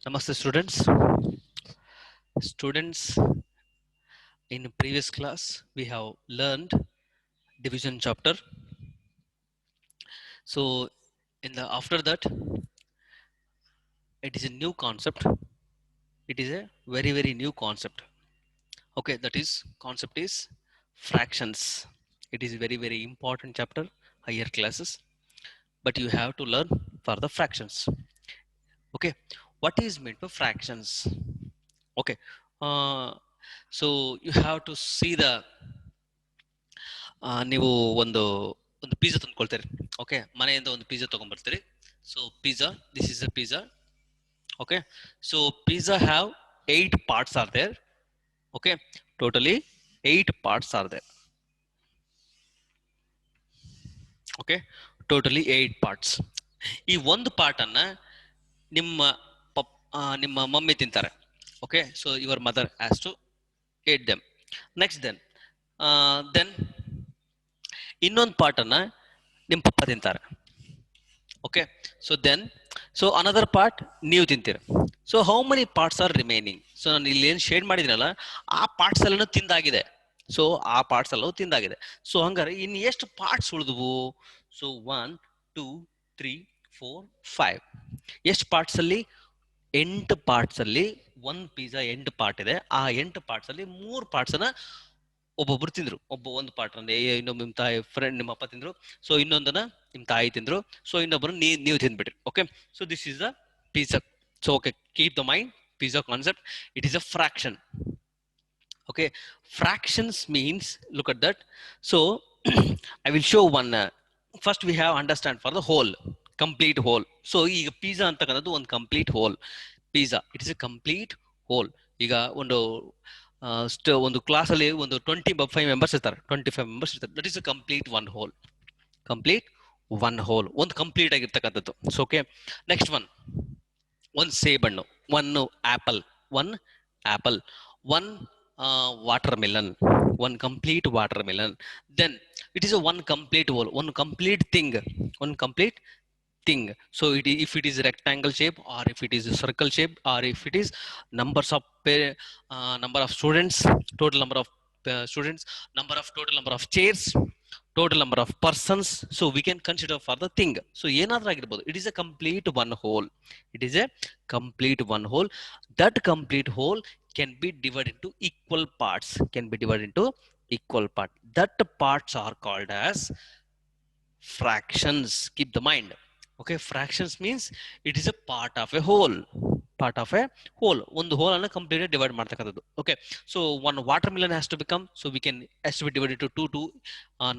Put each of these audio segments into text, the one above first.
Namaste students, in previous class we have learned division chapter. So in the after that, it is a new concept. It is a very new concept. Okay, that is concept is fractions. It is very important chapter, higher classes, but you have to learn for the fractions. Okay, what is meant by fractions? Okay, uh, so you have to see the ನೀವು ಒಂದು ಒಂದು pizza ತಂದ್ಕೊಳ್ತೀರಿ. Okay, ಮನೆಯಿಂದ ಒಂದು pizza ತಗೊಂಡ್ಬರ್ತೀರಿ. So pizza, this is a pizza. Okay, so pizza have 8 parts are there. Okay, totally 8 parts are there. Okay, totally 8 parts. ಈ ಒಂದು part ಅನ್ನ ನಿಮ್ಮ ನಿಮ್ಮ ಮಮ್ಮಿ ತಿಂತಾರೆ. Okay, so your mother has to eat them. Next then ಇನ್ನೊಂದು part ಅನ್ನ ನಿಮ್ಮ papa ತಿಂತಾರೆ. Okay, so then another part ನೀವು ತಿಂತೀರ. So how many parts are remaining? So ನಾನು ಇಲ್ಲಿ ಏನು ಶೇಡ್ ಮಾಡಿದಿನಲ್ಲ, ಆ ಪಾರ್ಟ್ಸ್ ಎಲ್ಲ ತಿಂದಾಗಿದೆ. ಸೊ ಆ ಪಾರ್ಟ್ಸ್ ಎಲ್ಲವೂ ತಿಂದಾಗಿದೆ. ಸೊ ಹಂಗಾರೆ ಇನ್ನು ಎಷ್ಟು ಪಾರ್ಟ್ಸ್ ಉಳಿದವು? ಸೊ 1 2 3 4 5. ಎಷ್ಟು ಪಾರ್ಟ್ಸ್ ಅಲ್ಲಿ? 8 ಪಾರ್ಟ್ಸ್ ಅಲ್ಲಿ ಒಂದು ಪಿಜ್ಜಾ 8 ಪಾರ್ಟ್ ಇದೆ. ಆ 8 ಪಾರ್ಟ್ಸ್ ಅಲ್ಲಿ 3 ಪಾರ್ಟ್ಸ್ ಅನ್ನ ಒಬ್ಬೊಬ್ರು ತಿಂದ್ರು. ಒಂದು ಪಾರ್ಟ್ ಅಂದ್ರೆ ಇನ್ನೊಬ್ಬ ನಿಮ್ಮ ತಾಯಿ ಫ್ರೆಂಡ್, ನಿಮ್ಮ ಅಪ್ಪ ತಿಂದ್ರು. ಸೊ ಇನ್ನೊಂದನ್ನ ನಿಮ್ಮ ತಾಯಿ ತಿಂದ್ರು. ಸೊ ಇನ್ನೊಬ್ಬರು ನೀವು ತಿಂದ್ಬಿಟ್ರಿ. Okay, so this is the pizza. So okay, keep the mind pizza concept. It is a fraction. Okay, fractions means, look at that. So I will show one. First we have understand for the whole, complete whole. So ಈಗ pizza ಅಂತಕ್ಕಂಥದ್ದು ಒಂದು complete whole. Pizza it is a complete whole. ಈಗ ಒಂದು class ಅಲ್ಲಿ ಒಂದು 25 members ಇರ್ತಾರೆ, 25 members ಇರ್ತಾರೆ. That is a complete one whole. Complete one whole, ಒಂದು ಕಂಪ್ಲೀಟ್ ಆಗಿರ್ತಕ್ಕಂಥದ್ದು. ಸೊ ಓಕೆ, ನೆಕ್ಸ್ಟ್ ಒಂದು ಸೇಬಣ್ಣು, one apple, one watermelon, one complete watermelon. Then it is a one complete whole, one complete thing. So if it is rectangle shape, or if it is a circle shape, or if it is numbers of number of students, total number of students, total number of chairs, total number of persons, so we can consider for the thing. So ಏನಾದ್ರೂ ಆಗಿರಬಹುದು, it is a complete one whole. It is a complete one whole. That complete whole can be divided into equal parts. That parts are called as fractions. Keep the mind. Okay, fractions means it is a part of a whole. ಒಂದು hole ಅನ್ನು complete divide ಮಾಡ್ತಕ್ಕಂಥದ್ದು. Okay, so one watermelon has to become, so we can has to be divided into two.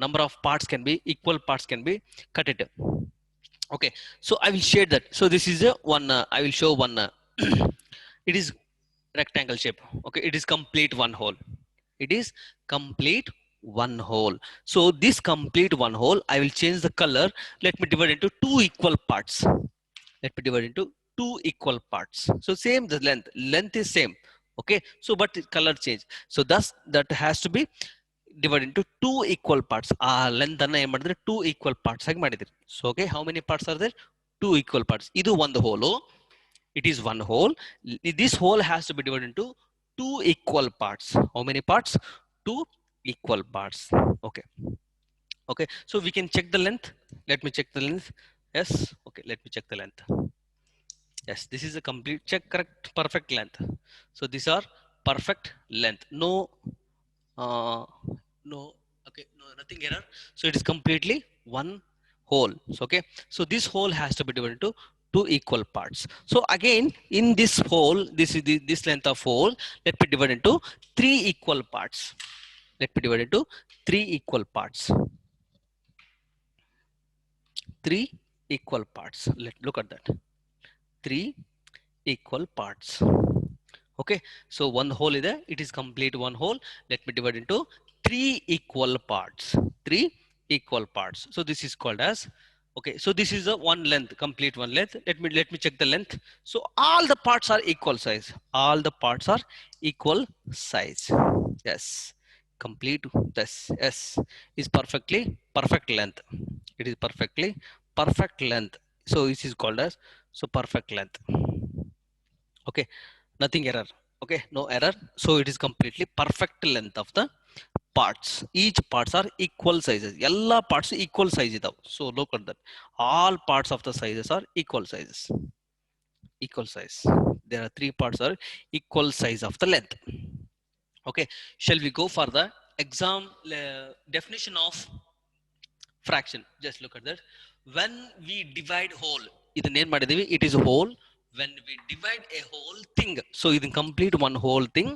Number of parts can be equal, parts can be cut it. Okay, so I will share that. So this is a one. I will show one. It is rectangle shape. Okay, it is complete one whole. It is complete one whole. So this complete one whole, I will change the color. Let me divide into two equal parts. So same, the length is same. Okay, so but color change. So thus that has to be divided into two equal parts. Length anna ಏನು ಮಾಡಿದ್ರೆ two equal parts ಆಗಿ ಮಾಡಿದ್ರಿ. So okay, how many parts are there? Two equal parts. ಇದು ಒಂದು whole. It is one whole. This whole has to be divided into two equal parts. How many parts? Two equal parts. Okay, so we can check the length. Let me check the length. Yes, okay, let me check the length. Yes, this is a complete check, correct, perfect length. So these are perfect length. No okay, no, nothing error. So it is completely one whole. So okay, so this whole has to be divided into two equal parts. So again, in this whole, this length of whole, let me divide into three equal parts. Three equal parts. Look at that. Three equal parts. Okay, so one whole is there. It is complete one whole. Let me divide into three equal parts. So this is called as, okay, so this is a one length, complete one length. Let me check the length. So all the parts are equal size. Yes, complete. Yes, is perfectly perfect length. It is perfectly perfect length. So this is called as, so perfect length. Okay, nothing error. Okay, no error. So it is completely perfect length of the parts. Each parts are equal sizes. All parts equal size idav. So look at that. All parts of the sizes are equal sizes. Equal size. There are three parts are equal size of the length. Okay, shall we go for the exam definition of fraction? Just look at that. When we divide whole, ಇದನ್ನ ಏನ್ ಮಾಡಿದೀವಿ? It is a whole. When we divide a whole thing, so ಇದನ್ನ complete one whole thing,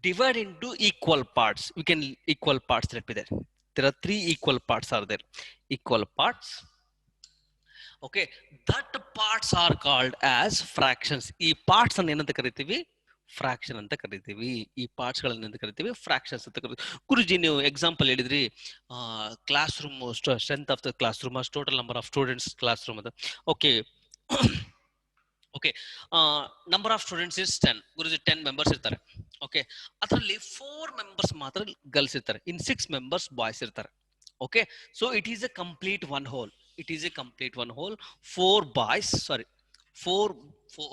divide into equal parts. We can equal parts. Let me there. There are three equal parts are there. Equal parts. Okay, that parts are called as fractions. ಈ parts ಅನ್ನು ಏನಂತ ಕರಿತೀವಿ? Fraction ಅಂತ ಕರಿತೀವಿ. ಈ parts ಗಳನ್ನ ಅಂತ ಕರಿತೀವಿ ಫ್ರಾಕ್ಷನ್ಸ್ ಅಂತ ಕರಿತೀವಿ. ಗುರುಜಿ ನೀವು ಎಕ್ಸಾಂಪಲ್ ಹೇಳಿದ್ರಿ classroom strength of the classroom total number of students classroom ಅಂತ. Okay okay, number of students is 10. Guruji 10 members ಇರ್ತಾರೆ. ಓಕೆ, ಅದರಲ್ಲಿ 4 ಮೆಂಬರ್ಸ್ ಮಾತ್ರ ಗರ್ಲ್ಸ್ ಇರ್ತಾರೆ, ಇನ್ 6 ಮೆಂಬರ್ಸ್ ಬಾಯ್ಸ್ ಇರ್ತಾರೆ. Okay, so it is a complete one whole. It is a complete one whole. 4 boys, sorry, 4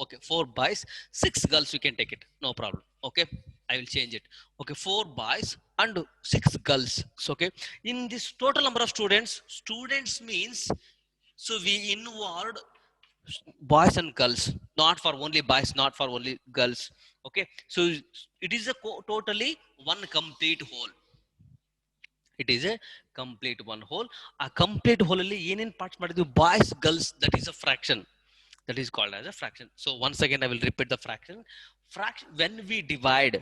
okay, 4 boys, 6 girls, you can take it, no problem. Okay, I will change it. Okay, 4 boys and 6 girls. So okay, in this total number of students means, so we involved boys and girls, not for only boys, not for only girls. Okay, so it is a totally one complete whole. It is a complete one whole. A complete whole alli ಏನೇನ್ parts ಮಾಡಿದ್ವಿ? Boys, girls, that is a fraction. That is called as a fraction. So once again I will repeat the fraction. Fraction, when we divide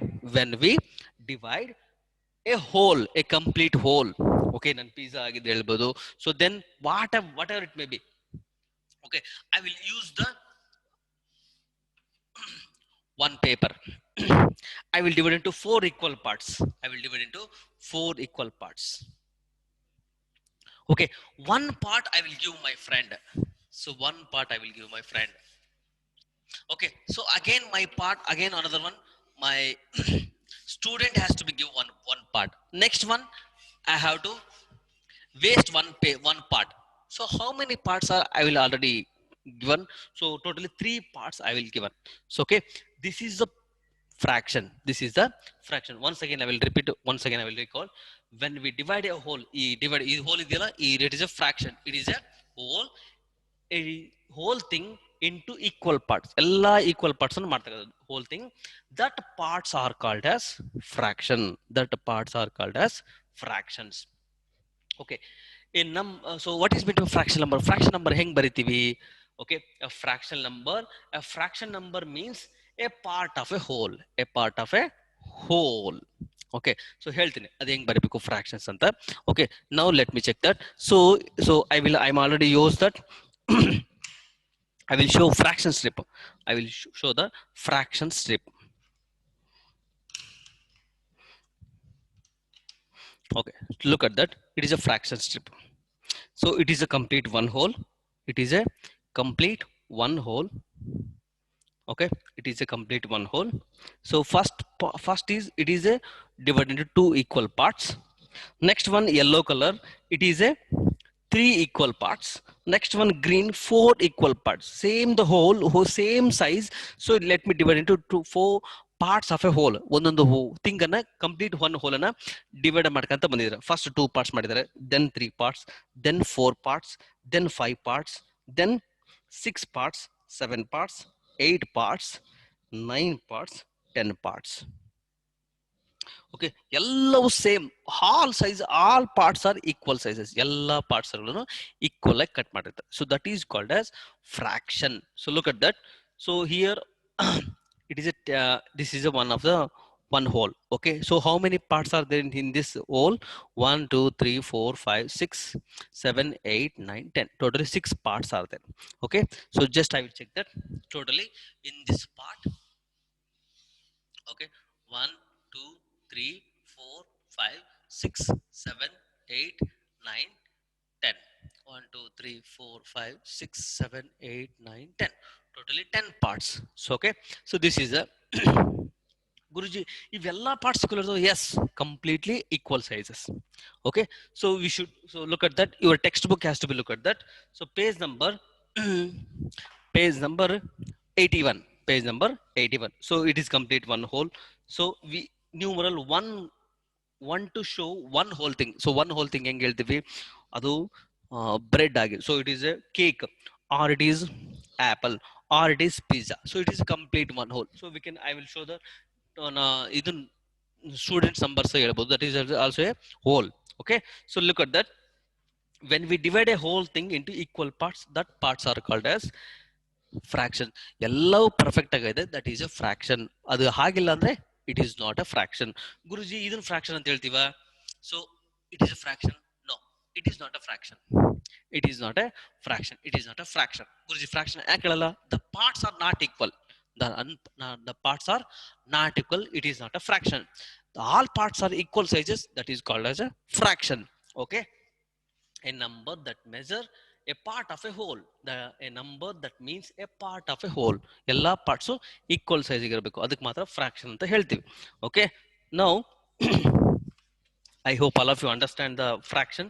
a whole, a complete whole. Okay, nan pizza agide helbodu. So then whatever it may be. Okay, I will use the one paper. I will divide into 4 equal parts. I will divide into 4 equal parts. Okay, one part I will give my friend. So one part I will give my friend. Okay, so again my part, again another one, my student has to be give one part. Next one I have to waste one part. So how many parts are I will already given? So totally 3 parts I will given. So okay, this is the fraction. This is the fraction. Once again I will repeat, once again I will recall. When we divide a whole, divide whole idiyala, it is a fraction. It is a whole thing into equal parts. Ella equal parts annu ಮಾಡ್ತಕ್ಕಂಥದ್ದು whole thing. That parts are called as fraction. That parts are called as fractions. Okay, so what is meant by fraction number? Fraction number ಹೆಂಗ್ ಬರಿತೀವಿ? Okay, a fraction number means a part of a whole. A part of a whole. Okay, so ಹೇಳ್ತೀನಿ ಅದು ಹೆಂಗ್ ಬರಬೇಕು fractions ಅಂತ. Okay, now let me check that. So I'm already used that. I will show fraction strip. I will show the fraction strip. Okay, look at that. It is a fraction strip. So it is a complete one whole. It is a complete one whole. Okay, it is a complete one whole. So first is, it is a divided into 2 equal parts. Next one yellow color, it is a 3 equal parts. Next one green, 4 equal parts. Same the whole same size. So let me divide into 4 parts of a whole. ಒಂದೊಂದು thing ಅನ್ನ complete one hole ಅನ್ನ divide ಮಾಡ್ಕೊಂತ ಬಂದಿದ್ದಾರೆ. First 2 parts ಮಾಡಿದ್ದಾರೆ, then 3 parts, then 4 parts, then 5 parts, then 6 parts, 7 parts, 8 parts, 9 parts, 10 parts. Okay, yellow same, all size, all parts are equal sizes. Yella parts are equal like cut ಮಾಡಿರ್ತಾರೆ. So that is called as fraction. So look at that. So here it is a this is a one of the one whole. Okay, so how many parts are there in this whole? 1 2 3 4 5 6 7 8 9 10. Totally 6 parts are there. Okay, so just I will check that totally in this part. Okay, 1 2 3 4 5 6 7 8 9 10. 1 2 3 4 5 6 7 8 9 10. Totally 10 parts. So okay, so this is a Guruji, if all parts equal, so yes, completely equal sizes. Okay, so we should, so look at that. Your textbook has to be look at that. So page number page number 81. page number 81. So it is complete one whole. So we numeral one to show one whole thing. So one whole thing ಹೆಂಗ್ ಹೇಳ್ತೀವಿ, ಅದು bread ಆಗಿದೆ. So it is a cake, or it is apple, or it is pizza. So it is a complete one whole. So we can, I will show the ಇದನ್ students numbers ಹೇಳ್ಬೋದು. That is also a whole. Okay, so look at that. When we divide a whole thing into equal parts, that parts are called as fraction. ಎಲ್ಲವೂ perfect ಆಗಿದೆ, that is a fraction. ಅದು ಹಾಗಿಲ್ಲ ಅಂದ್ರೆ it is not a fraction. Guruji ಇದನ್ನ fraction ಅಂತ ಹೇಳ್ತೀವ, so it is a fraction? No, it is not a fraction. It is not a fraction. It is not a fraction. Guruji fraction ಯಾಕೆ ಹೇಳಲ್ಲ? The parts are not equal. The parts are not equal. It is not a fraction. All parts are equal sizes. That is called as a fraction. Okay, a number that measure a part of a whole. A number that means a part of a whole. Ella parts equal size irbeku, adak matra fraction anta heltivi. Okay, now I hope all of you understand the fraction.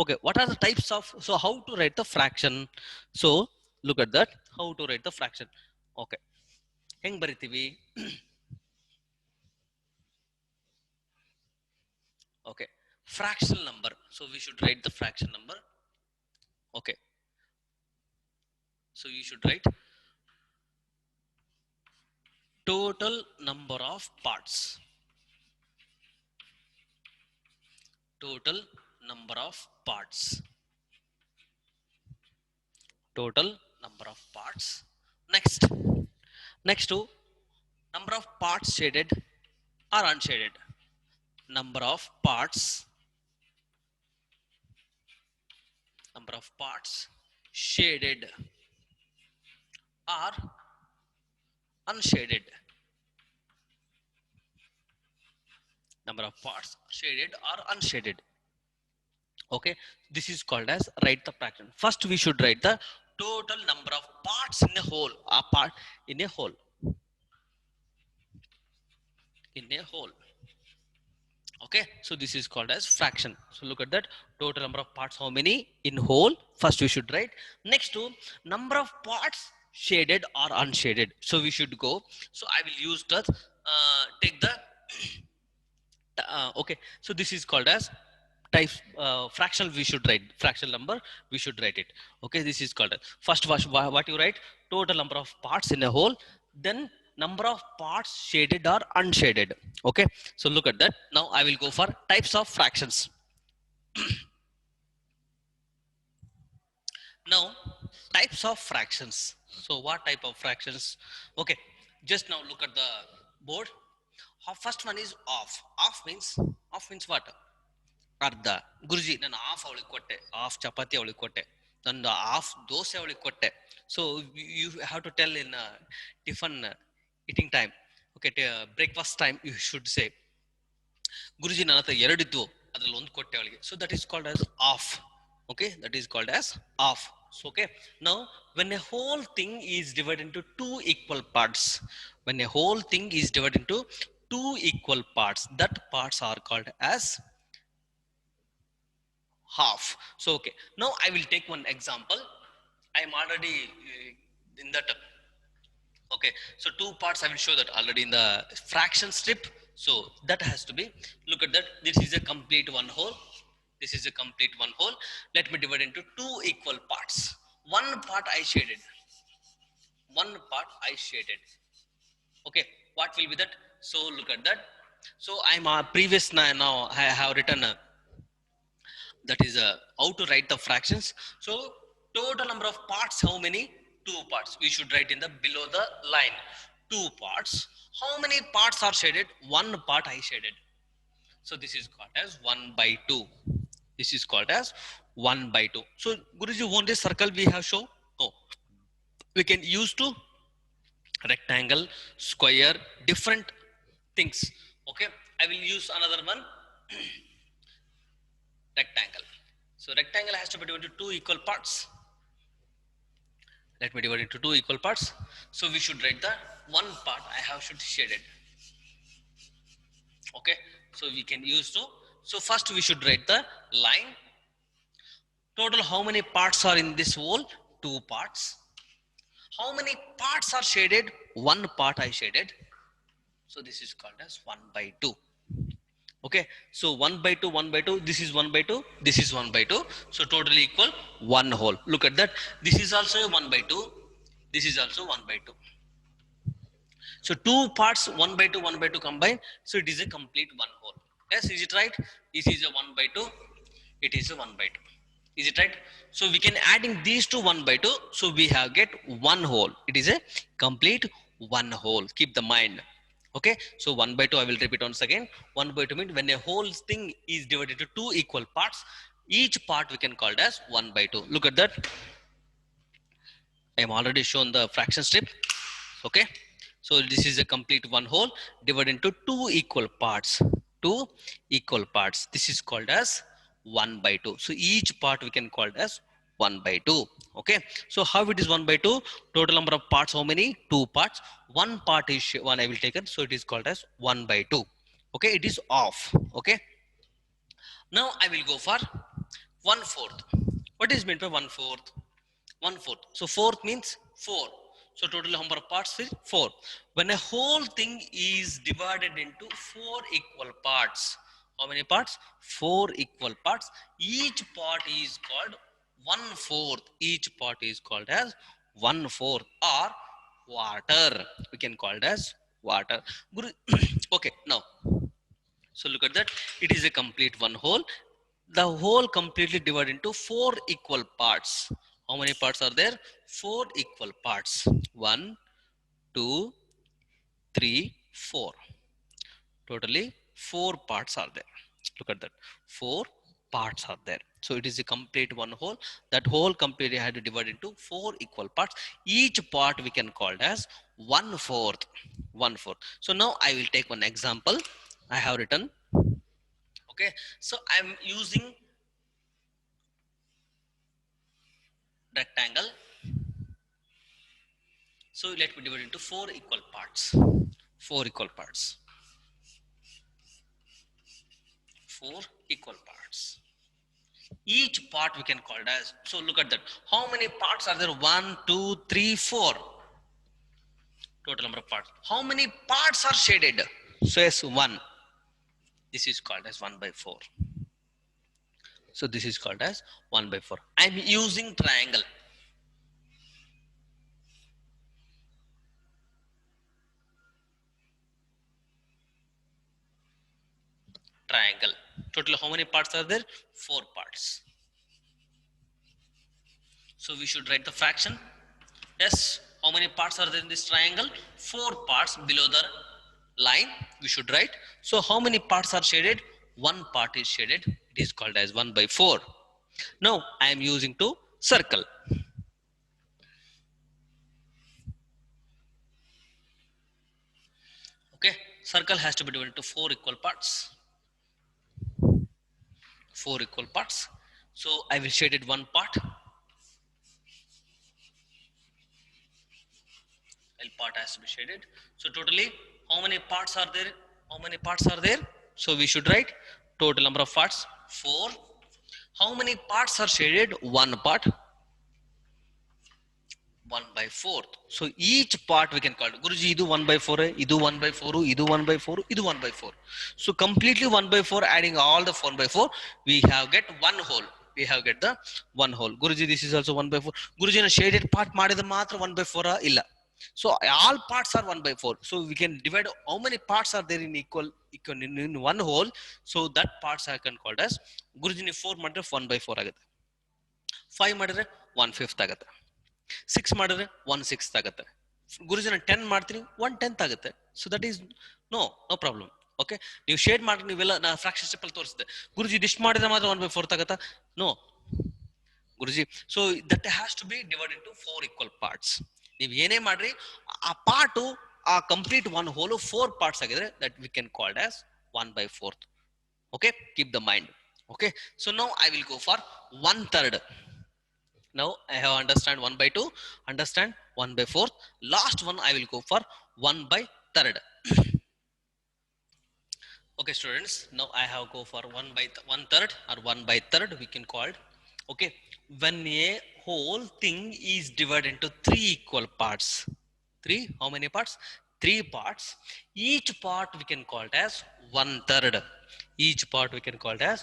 Okay, what are the types of, so how to write the fraction? So look at that, how to write the fraction. Okay, heng baritivi? Okay, fractional number. So we should write the fraction number. Okay, so you should write total number of parts. Total number of parts. Total number of parts. Next to number of parts shaded or unshaded. Number of parts. Number of parts shaded or unshaded. Number of parts shaded or unshaded. Okay, this is called as write the fraction. First we should write the total number of parts in a whole. A part in a whole. In a whole. Okay, so this is called as fraction. So look at that, total number of parts, how many in whole, first we should write. Next to number of parts shaded or unshaded. So we should go, so I will use that, take the okay, so this is called as type fractional. We should write fractional number, we should write it. Okay, this is called first what you write, total number of parts in a whole, then number of parts shaded or unshaded. Okay, so look at that. Now I will go for types of fractions. Now types of fractions. So what type of fractions? Okay, just now look at the board. First one is off. Off means what? ಅರ್ಧ. ಗುರುಜಿ ನಾನು half ಅವಳಿಗೆ ಕೊಟ್ಟೆ, half chapati ಅವಳಿಗೆ ಕೊಟ್ಟೆ, ನನ್ನ half dosa ಅವಳಿಗೆ ಕೊಟ್ಟೆ. So you have to tell in tiffin eating time. Okay, breakfast time you should say, ಗುರುಜಿ ನನ್ನ ಹತ್ರ ಎರಡಿದ್ವು ಅದ್ರಲ್ಲಿ ಒಂದು ಕೊಟ್ಟೆ ಅವಳಿಗೆ. So that is called as half. Okay, that is called as off. So okay, now when a whole thing is divided into two equal parts, when a whole thing is divided into two equal parts, that parts are called as half. So okay, now I will take one example. I am already in that. Okay, so two parts I will show that already in the fraction strip. So that has to be, look at that, this is a complete one whole, this is a complete one whole. Let me divide into two equal parts. One part I shaded, one part I shaded. Okay, what will be that? So look at that. So I'm previous now I have written that is how to write the fractions. So total number of parts, how many? Two parts. We should write in the below the line, two parts. How many parts are shaded? One part I shaded. So this is called as 1/2. This is called as 1/2. So Guruji, only circle we have shown? No, we can use to rectangle, square, different things. Okay, I will use another one. Rectangle. So rectangle has to be divided into two equal parts. Let me divide it into two equal parts. So we should write the one part I have should shaded. Okay, so we can use to, so first we should write the line. Total how many parts are in this whole? Two parts. How many parts are shaded? one part I shaded, so this is called as 1 by 2. Okay, so 1 by 2, 1 by 2, this is 1 by 2, this is 1 by 2, so totally equal one whole. Look at that, this is also a 1 by 2, this is also 1 by 2. So two parts 1 by 2, 1 by 2 combined, so it is a complete one whole. Yes, is it right? This is a 1 by 2, it is a 1 by 2. Is it right? So we can adding these two 1 by 2, so we have get one whole. It is a complete one whole. Keep the mind. Okay, so 1 by 2, I will repeat once again. 1 by 2 means when a whole thing is divided into two equal parts, each part we can call it as 1 by 2. Look at that. I am already shown the fraction strip. Okay, so this is a complete one whole divided into two equal parts. Two equal parts, this is called as 1 by 2. So each part we can call it as 1 by 2. Okay, so how it is 1 by 2? Total number of parts, how many? Two parts. One part is one I will take it, so it is called as 1 by 2. Okay, it is off. Okay, now I will go for 1/4. What is meant by 1/4? 1/4. So fourth means 4. So total number of parts is 4. When a whole thing is divided into 4 equal parts, how many parts? 4 equal parts. Each part is called 1/4. Each part is called as 1/4 or water. We can call it as water. Okay, now so look at that. It is a complete one whole. The whole completely divided into 4 equal parts. How many parts are there? 4 equal parts. 1, 2, 3, 4. Totally 4 parts are there. Look at that. 4 parts are there. So it is a complete one whole. That whole completely had to divide into 4 equal parts. Each part we can call it as 1/4. 1/4. So now I will take one example. I have written. Okay. So I'm using rectangle. So let me divide into 4 equal parts. 4 equal parts. 4 equal parts. Each part we can call it as. So look at that. How many parts are there? 1, 2, 3, 4. Total number of parts. How many parts are shaded? So yes, 1. This is called as 1 by 4. So this is called as 1 by 4. I am using triangle. Triangle. Total how many parts are there? 4 parts. So we should write the fraction. Yes, how many parts are there in this triangle? 4 parts below the line we should write. So how many parts are shaded? One part is shaded. It is called as 1 by 4. Now I am using to circle. Okay, circle has to be divided into 4 equal parts. 4 equal parts. So I will shade it one part. L part has to be shaded. So totally, how many parts are there? How many parts are there? So we should write total number of parts 4. How many parts are shaded? One part. 1 by 4th. So each part we can call it. Guruji, idu 1 by 4, idu 1 by 4, idu 1 by 4, idu 1 by 4. So completely 1 by 4, adding all the 4 by 4, we have get one whole. We have get the one whole. Guruji, this is also 1 by 4. Guruji, na shaded part madida matra 1 by 4 illa. So all parts are 1 by 4. So we can divide how many parts are there in equal in one whole. So that parts I can call as Guruji 4 madre 1 by 4 agate. 5 madre 1/5 agate. 6 ಮಾಡಿದ್ರೆ 1/6 ಆಗುತ್ತೆ. ಗುರುಜಿ ನಾನು 10 ಮಾಡ್ತೀನಿ 1/10 ಆಗುತ್ತೆ. So that is no problem. Okay, ನೀವು shade ಮಾಡಿ ನೀವೆಲ್ಲ ನಾ fraction step ಅಲ್ಲಿ ತೋರಿಸಿದೆ. ಗುರುಜಿ ಇಷ್ಟು ಮಾಡಿದ್ರೆ ಮಾತ್ರ 1/4 ಆಗುತ್ತಾ? ನೋ ಗುರುಜಿ. So that has to be divide into 4 equal parts. ನೀವು ಏನೇ ಮಾಡ್ರಿ ಆ ಪಾರ್ಟು ಆ ಕಂಪ್ಲೀಟ್ ಒನ್ ಹೋಲು 4 ಪಾರ್ಟ್ಸ್ ಆಗಿದ್ರೆ that we can called as 1/4. Okay, keep the mind. Okay, so now I will go for 1/3. Now I have understand 1 by 2, understand 1 by 4. Last one I will go for 1 by 3rd. Okay students, now I have go for 1 by 1/3 or 1 by 3rd we can call it. Okay, when a whole thing is divided into 3 equal parts. 3. How many parts? 3 parts. Each part we can call it as 1/3. Each part we can call it as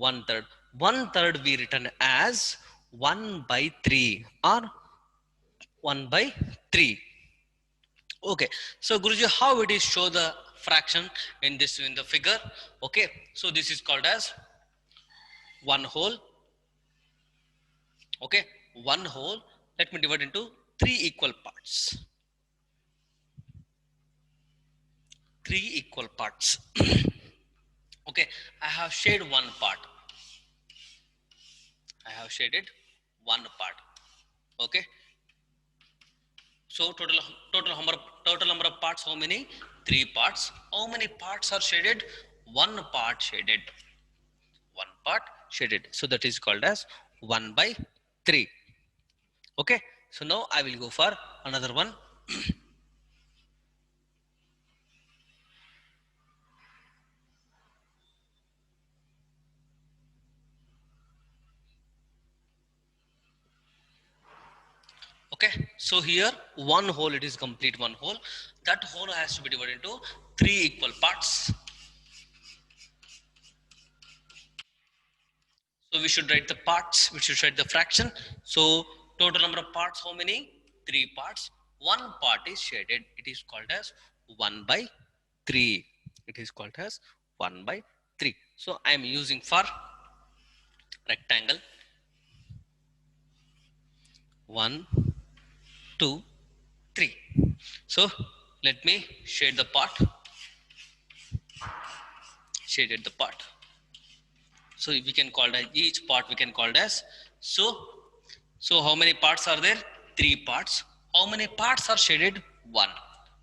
1/3. 1/3 we written as 1 by 3 or 1 by 3. Okay, so Guruji, how it is show the fraction in this in the figure? Okay, so this is called as one whole. Okay, one whole. Let me divide into 3 equal parts. 3 equal parts. Okay, I have shaded one part. I have shaded one part. Okay, so total number of parts, how many? 3 parts. How many parts are shaded? One part shaded. One part shaded. So that is called as 1 by 3. Okay, so now I will go for another one. Okay, so here one whole, it is complete one whole. That whole has to be divided into 3 equal parts. So we should write the parts, we should write the fraction. So total number of parts, how many? 3 parts. One part is shaded. It is called as 1 by 3. It is called as 1 by 3. So I am using for rectangle 1, 2, 3. So let me shade the part. Shaded the part. So we can call that each part we can call it as so how many parts are there? 3 parts. How many parts are shaded? 1.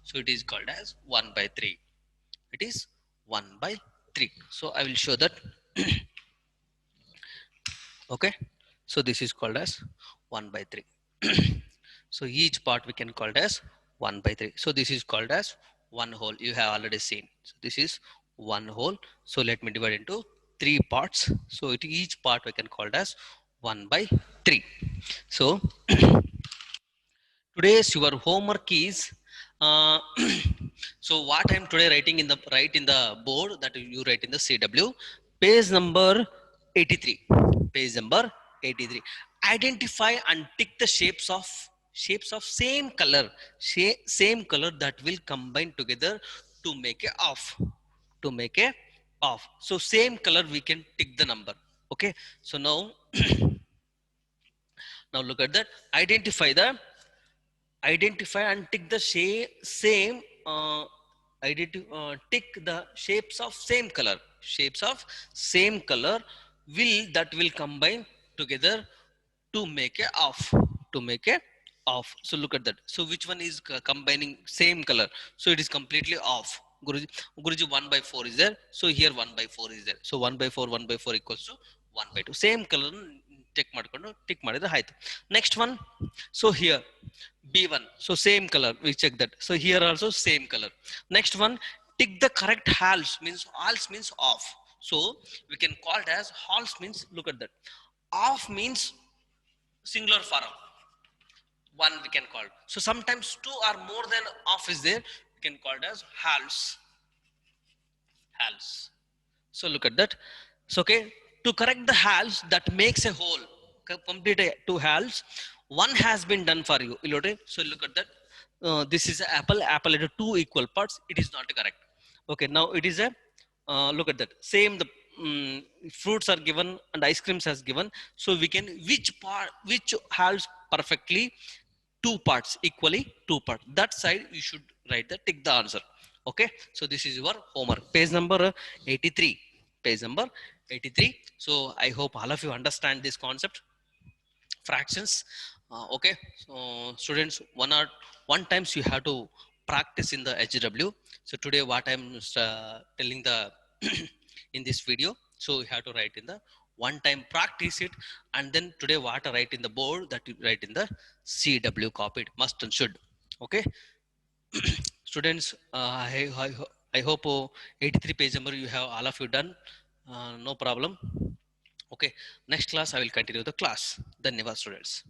So it is called as 1 by 3. It is 1 by 3. So I will show that. Okay. So this is called as 1 by 3. So each part we can call it as 1 by 3. So this is called as one whole. You have already seen. So this is one whole. So let me divide into 3 parts. So each part we can call it as 1 by 3. So today's your homework is uh, so what I'm today writing in the board, that you write in the CW, page number 83. Page number 83. Identify and tick the shapes of same color, same color that will combine together to make a off. To make a off. So same color we can tick the number. Okay. So now now look at that. Identify and tick the same tick the shapes of same color. Shapes of same color will combine together to make a off. To make a off. So look at that. So which one is combining same color? So it is completely off. Guruji, Guruji, 1 by 4 is there. So here 1 by 4 is there. So 1 by 4, 1 by 4 equals to 1 by 2. Same color check ಮಾಡ್ಕೊಂಡು tick ಮಾಡಿದ್ರೆ ಆಯ್ತು. Next one. So here B1. So same color. We check that. So here also same color. Next one. Tick the correct halves. Means halves means off. So we can call it as halves means, look at that. Off means singular form. One we can call. So sometimes two or more than off is there. We can call it as halves. Halves. So look at that. So okay, to correct the halves that makes a whole, complete two halves, one has been done for you. So look at that. This is an apple. Apple into 2 equal parts. It is not correct. Okay, now it is a look at that. Same the fruits are given and ice creams has given. So we can which halves perfectly 2 parts equally 2 parts. That side you should write the tick the answer. Okay, so this is your homework. Page number 83. Page number 83. So I hope all of you understand this concept. Fractions. Okay, so students, one times you have to practice in the HW. So today what I'm telling the in this video, so you have to write in the one time, practice it, and then today what I write in the board, that you write in the CW, copied, must and should. Okay. Students, I hope 83 page number you have all of you done. No problem. Okay, next class I will continue the class. Dhanyavad students.